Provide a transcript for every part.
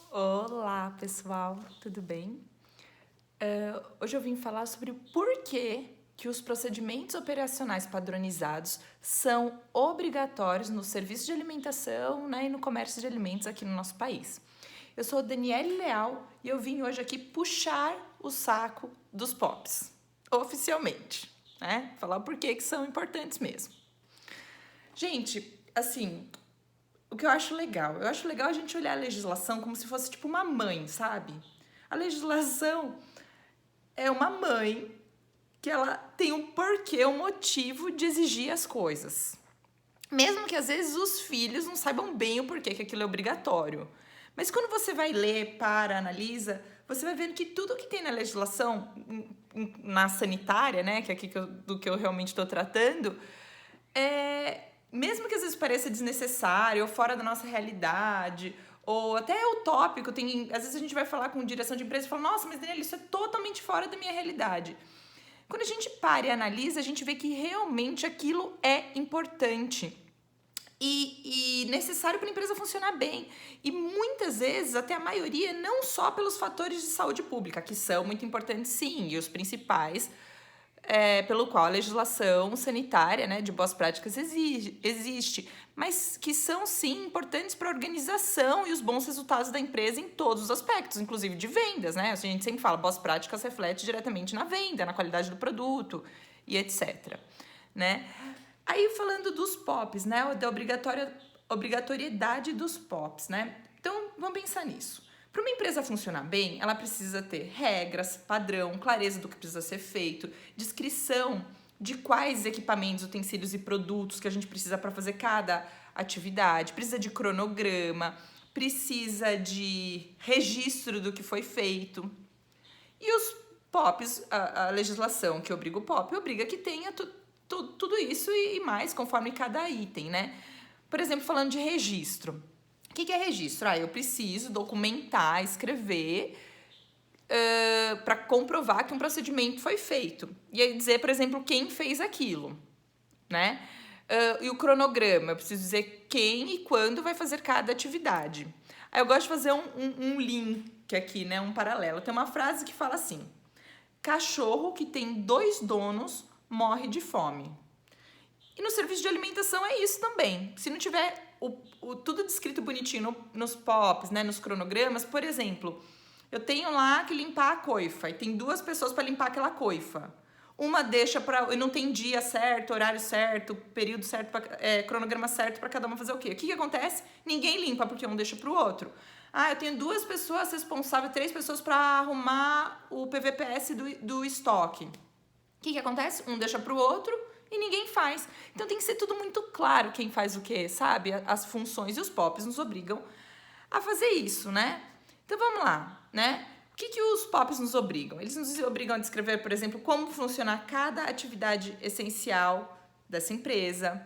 Olá, pessoal, tudo bem? Hoje eu vim falar sobre o porquê que os procedimentos operacionais padronizados são obrigatórios no serviço de alimentação, né, e no comércio de alimentos aqui no nosso país. Eu sou Daniele Leal e eu vim hoje aqui puxar o saco dos POPs, oficialmente, né? Falar o porquê que são importantes mesmo. Gente, assim, o que eu acho legal a gente olhar a legislação como se fosse tipo uma mãe, sabe? A legislação é uma mãe que ela tem um porquê, um motivo de exigir as coisas. Mesmo que às vezes os filhos não saibam bem o porquê que aquilo é obrigatório. Mas quando você vai ler, analisa, você vai vendo que tudo que tem na legislação, na sanitária, né, que é aqui do que eu realmente estou tratando, mesmo que às vezes pareça desnecessário ou fora da nossa realidade, ou até utópico, às vezes a gente vai falar com direção de empresa e fala, nossa, mas Daniela, isso é totalmente fora da minha realidade. Quando a gente para e analisa, a gente vê que realmente aquilo é importante e necessário para a empresa funcionar bem. E muitas vezes, até a maioria, não só pelos fatores de saúde pública, que são muito importantes sim, e os principais, pelo qual a legislação sanitária, né, de boas práticas existe, mas que são sim importantes para a organização e os bons resultados da empresa em todos os aspectos, inclusive de vendas, né? A gente sempre fala, boas práticas reflete diretamente na venda, na qualidade do produto e etc, né? Aí falando dos POPs, né, da obrigatoriedade dos POPs, né? Então, vamos pensar nisso. Para uma empresa funcionar bem, ela precisa ter regras, padrão, clareza do que precisa ser feito, descrição de quais equipamentos, utensílios e produtos que a gente precisa para fazer cada atividade, precisa de cronograma, precisa de registro do que foi feito. E os POPs, a legislação que obriga o POP, obriga que tenha tudo isso e mais, conforme cada item, né? Por exemplo, falando de registro. O que é registro? Eu preciso documentar, escrever para comprovar que um procedimento foi feito. E aí dizer, por exemplo, quem fez aquilo, né? E o cronograma, eu preciso dizer quem e quando vai fazer cada atividade. Aí eu gosto de fazer um link aqui, né? Um paralelo. Tem uma frase que fala assim: cachorro que tem 2 donos morre de fome. E no serviço de alimentação é isso também. Se não tiver tudo descrito bonitinho nos POPs, né, nos cronogramas, por exemplo, eu tenho lá que limpar a coifa e tem 2 pessoas para limpar aquela coifa. Uma deixa e não tem dia certo, horário certo, período certo, cronograma certo para cada uma fazer o quê? O que acontece? Ninguém limpa porque um deixa para o outro. Eu tenho 2 pessoas responsáveis, 3 pessoas para arrumar o PVPS do estoque. O que acontece? Um deixa para o outro e ninguém faz. Então tem que ser tudo muito claro quem faz o quê, sabe? As funções e os POPs nos obrigam a fazer isso, né? Então vamos lá, né? O que os POPs nos obrigam? Eles nos obrigam a descrever, por exemplo, como funciona cada atividade essencial dessa empresa.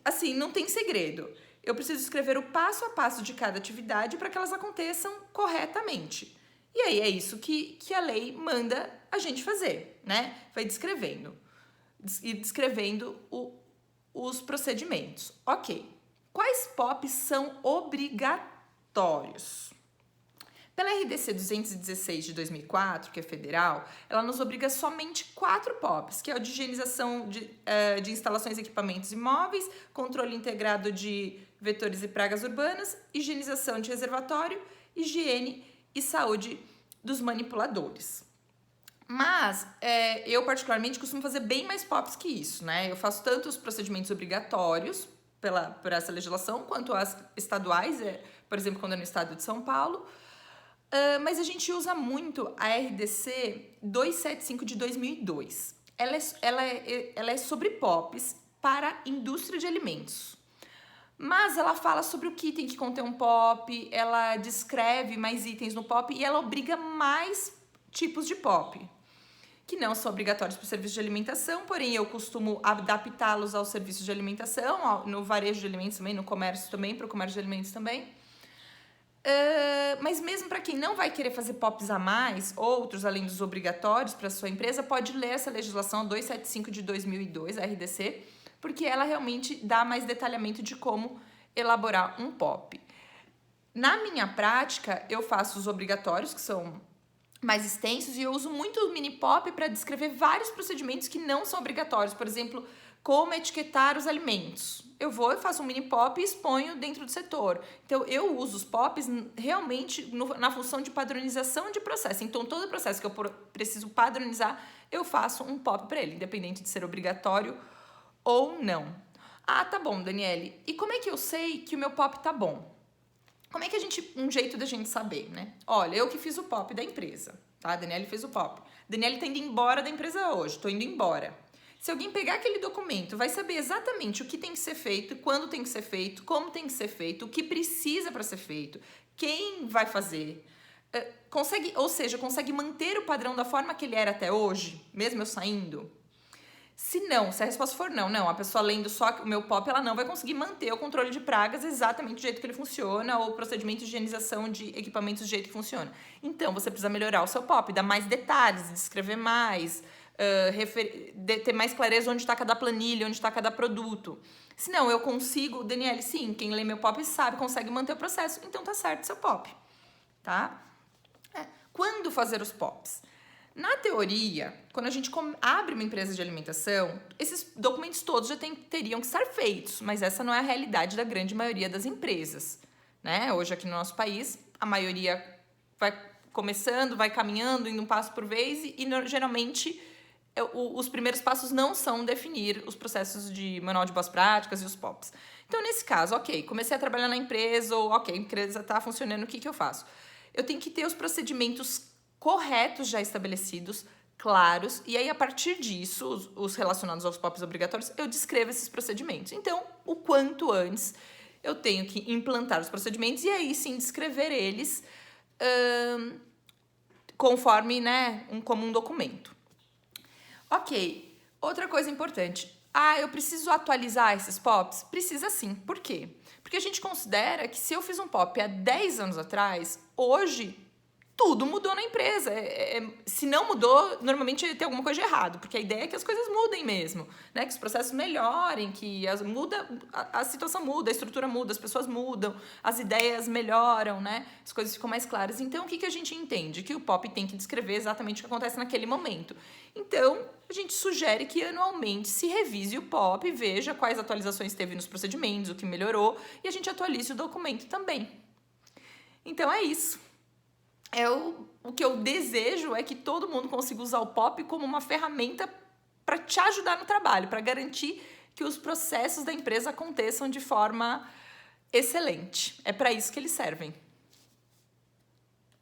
Assim, não tem segredo. Eu preciso escrever o passo a passo de cada atividade para que elas aconteçam corretamente. E aí é isso que a lei manda a gente fazer, né? Vai descrevendo. E descrevendo os procedimentos. Ok. Quais POPs são obrigatórios? Pela RDC 216 de 2004, que é federal, ela nos obriga somente 4 POPs, que é o de higienização de instalações e equipamentos imóveis, controle integrado de vetores e pragas urbanas, higienização de reservatório, higiene e saúde dos manipuladores. Mas eu particularmente costumo fazer bem mais POPs que isso, né? Eu faço tanto os procedimentos obrigatórios por essa legislação, quanto as estaduais, por exemplo, quando é no estado de São Paulo. Mas a gente usa muito a RDC 275 de 2002. Ela é sobre POPs para a indústria de alimentos. Mas ela fala sobre o que tem que conter um POP, ela descreve mais itens no POP e ela obriga mais tipos de POP, que não são obrigatórios para o serviço de alimentação, porém eu costumo adaptá-los ao serviço de alimentação, no varejo de alimentos também, no comércio também, para o comércio de alimentos também. Mas mesmo para quem não vai querer fazer POPs a mais, outros além dos obrigatórios para sua empresa, pode ler essa legislação 275 de 2002, a RDC, porque ela realmente dá mais detalhamento de como elaborar um POP. Na minha prática, eu faço os obrigatórios, que são mais extensos, e eu uso muito o Mini-Pop para descrever vários procedimentos que não são obrigatórios. Por exemplo, como etiquetar os alimentos. Eu faço um Mini-Pop e exponho dentro do setor. Então, eu uso os POPs realmente na função de padronização de processo. Então, todo processo que eu preciso padronizar, eu faço um POP para ele, independente de ser obrigatório ou não. Ah, tá bom, Daniele. E como é que eu sei que o meu POP tá bom? Como é que um jeito da gente saber, né? Olha, eu que fiz o POP da empresa, tá? A Daniele fez o POP. Daniele tá indo embora da empresa hoje, tô indo embora. Se alguém pegar aquele documento, vai saber exatamente o que tem que ser feito, quando tem que ser feito, como tem que ser feito, o que precisa para ser feito, quem vai fazer. Consegue manter o padrão da forma que ele era até hoje, mesmo eu saindo? Se a resposta for não, a pessoa lendo só o meu POP, ela não vai conseguir manter o controle de pragas exatamente do jeito que ele funciona ou o procedimento de higienização de equipamentos do jeito que funciona. Então, você precisa melhorar o seu POP, dar mais detalhes, descrever mais, ter mais clareza onde está cada planilha, onde está cada produto. Se não, eu consigo, Daniele, sim, quem lê meu POP sabe, consegue manter o processo, então tá certo seu POP, tá? Quando fazer os POPs? Na teoria, quando a gente abre uma empresa de alimentação, esses documentos todos já teriam que estar feitos, mas essa não é a realidade da grande maioria das empresas, né? Hoje aqui no nosso país, a maioria vai começando, vai caminhando, indo um passo por vez e geralmente os primeiros passos não são definir os processos de manual de boas práticas e os POPs. Então, nesse caso, ok, comecei a trabalhar na empresa ou ok, a empresa está funcionando, o que eu faço? Eu tenho que ter os procedimentos corretos já estabelecidos, claros, e aí a partir disso, os relacionados aos POPs obrigatórios, eu descrevo esses procedimentos. Então, o quanto antes eu tenho que implantar os procedimentos e aí sim descrever eles conforme, né, como um documento. Ok, outra coisa importante. Eu preciso atualizar esses POPs? Precisa sim. Por quê? Porque a gente considera que se eu fiz um POP há 10 anos atrás, hoje tudo mudou na empresa. Se não mudou, normalmente tem alguma coisa de errado, porque a ideia é que as coisas mudem mesmo, né? Que os processos melhorem, que a situação muda, a estrutura muda, as pessoas mudam, as ideias melhoram, né? As coisas ficam mais claras. Então, o que a gente entende? Que o POP tem que descrever exatamente o que acontece naquele momento. Então, a gente sugere que anualmente se revise o POP, veja quais atualizações teve nos procedimentos, o que melhorou, e a gente atualize o documento também. Então, é isso. O que eu desejo é que todo mundo consiga usar o POP como uma ferramenta para te ajudar no trabalho, para garantir que os processos da empresa aconteçam de forma excelente. É para isso que eles servem.